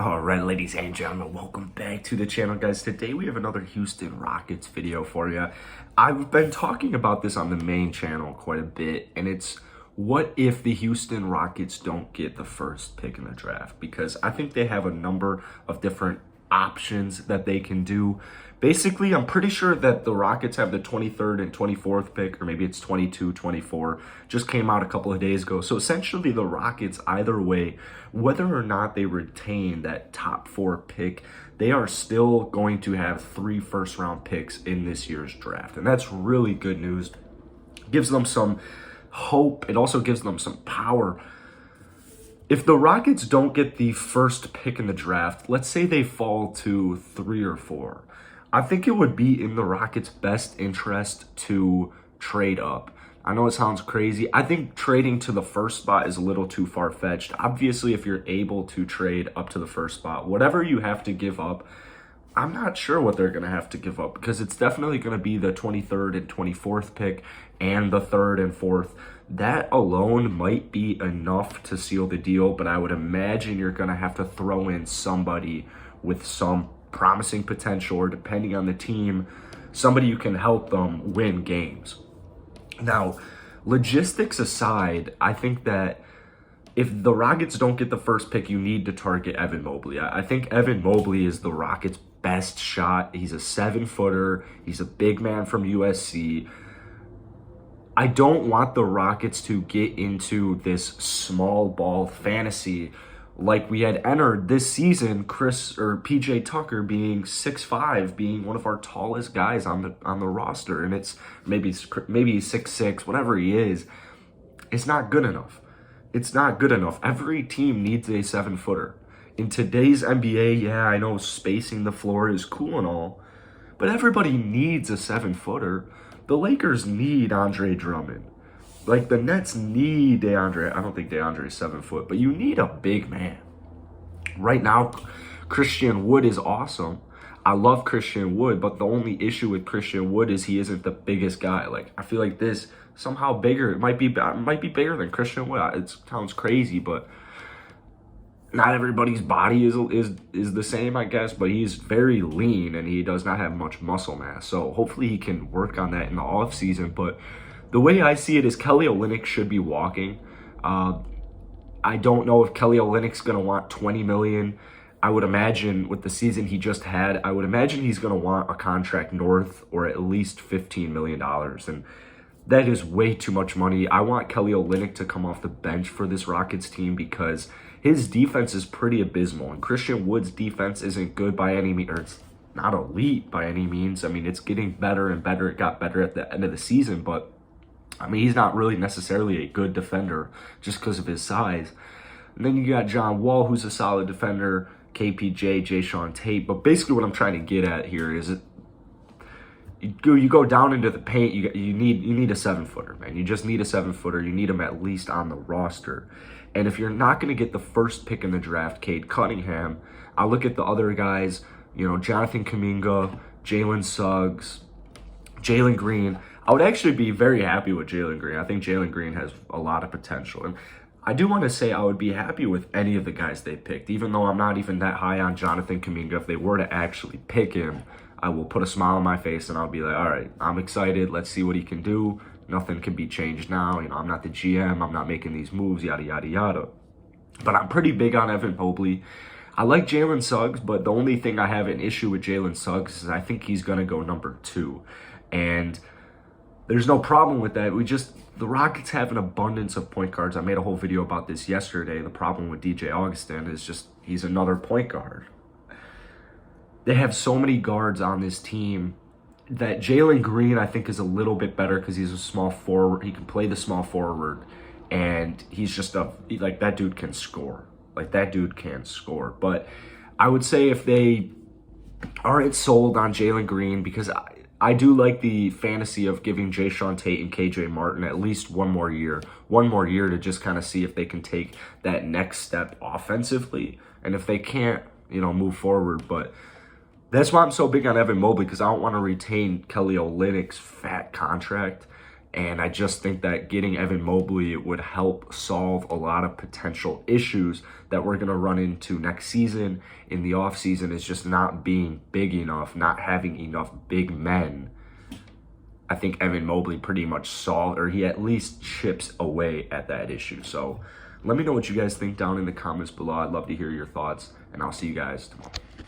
All right, ladies and gentlemen, welcome back to the channel, guys. Today we have another Houston Rockets video for you. I've been talking about this on the main channel quite a bit, and it's what if the Houston Rockets don't get the first pick in the draft? Because I think they have a number of different options that they can do. Basically, I'm pretty sure that the Rockets have the 23rd and 24th pick, or maybe it's 22, 24, just came out a couple of days ago. So essentially the Rockets, either way, whether or not they retain that top 4 pick, they are still going to have 3 first-round picks in this year's draft. And that's really good news. Gives them some hope. It also gives them some power. If the Rockets don't get the first pick in the draft, let's say they fall to 3 or 4, I think it would be in the Rockets' best interest to trade up. I know it sounds crazy. I think trading to the first spot is a little too far-fetched. Obviously, if you're able to trade up to the first spot, whatever you have to give up, I'm not sure what they're going to have to give up, because it's definitely going to be the 23rd and 24th pick and the 3rd and 4th. That alone might be enough to seal the deal, but I would imagine you're going to have to throw in somebody with some promising potential, or depending on the team, somebody who can help them win games. Now, logistics aside, I think that if the Rockets don't get the first pick, you need to target Evan Mobley. I think Evan Mobley is the Rockets' best shot. He's a 7-footer. He's a big man from USC. I don't want the Rockets to get into this small ball fantasy like we had entered this season. PJ Tucker being 6'5", being one of our tallest guys on the roster, and it's maybe 6'6", whatever he is. It's not good enough. It's not good enough. Every team needs a 7-footer. In today's NBA, yeah, I know spacing the floor is cool and all, but everybody needs a 7-footer. The Lakers need Andre Drummond. Like, the Nets need DeAndre. I don't think DeAndre is 7 foot, but you need a big man. Right now, Christian Wood is awesome. I love Christian Wood, but the only issue with Christian Wood is he isn't the biggest guy. Like, I feel like this somehow bigger. It might be bigger than Christian Wood. It sounds crazy, but not everybody's body is the same, I guess, but he's very lean and he does not have much muscle mass. So hopefully he can work on that in the offseason. But the way I see it is Kelly Olynyk should be walking. I don't know if Kelly Olynyk's going to want $20 million. I would imagine with the season he just had, I would imagine he's going to want a contract north or at least $15 million. And that is way too much money. I want Kelly Olynyk to come off the bench for this Rockets team because his defense is pretty abysmal. And Christian Wood's defense isn't good by any means, or it's not elite by any means. I mean, it's getting better and better. It got better at the end of the season, but I mean, he's not really necessarily a good defender just because of his size. And then you got John Wall, who's a solid defender, KPJ, Jayshawn Tate. But basically what I'm trying to get at here is you go down into the paint, you need a 7-footer, man. You just need a 7-footer. You need him at least on the roster. And if you're not going to get the first pick in the draft, Cade Cunningham, I look at the other guys, Jonathan Kuminga, Jalen Suggs, Jalen Green. I would actually be very happy with Jalen Green. I think Jalen Green has a lot of potential. And I do want to say I would be happy with any of the guys they picked, even though I'm not even that high on Jonathan Kuminga. If they were to actually pick him, I will put a smile on my face and I'll be like, all right, I'm excited. Let's see what he can do. Nothing can be changed now. I'm not the GM. I'm not making these moves, yada, yada, yada. But I'm pretty big on Evan Mobley. I like Jalen Suggs, but the only thing I have an issue with Jalen Suggs is I think he's going to go number 2. And there's no problem with that. The Rockets have an abundance of point guards. I made a whole video about this yesterday. The problem with DJ Augustin is just he's another point guard. They have so many guards on this team that Jalen Green, I think, is a little bit better because he's a small forward. He can play the small forward, and he's just that dude can score. Like, that dude can score. But I would say if they aren't sold on Jalen Green, because I do like the fantasy of giving Jayshawn Tate and KJ Martin at least one more year to just kind of see if they can take that next step offensively. And if they can't, move forward. But that's why I'm so big on Evan Mobley, because I don't want to retain Kelly Olynyk's fat contract. And I just think that getting Evan Mobley would help solve a lot of potential issues that we're going to run into next season in the offseason, is just not being big enough, not having enough big men. I think Evan Mobley pretty much solved, or he at least chips away at that issue. So let me know what you guys think down in the comments below. I'd love to hear your thoughts, and I'll see you guys tomorrow.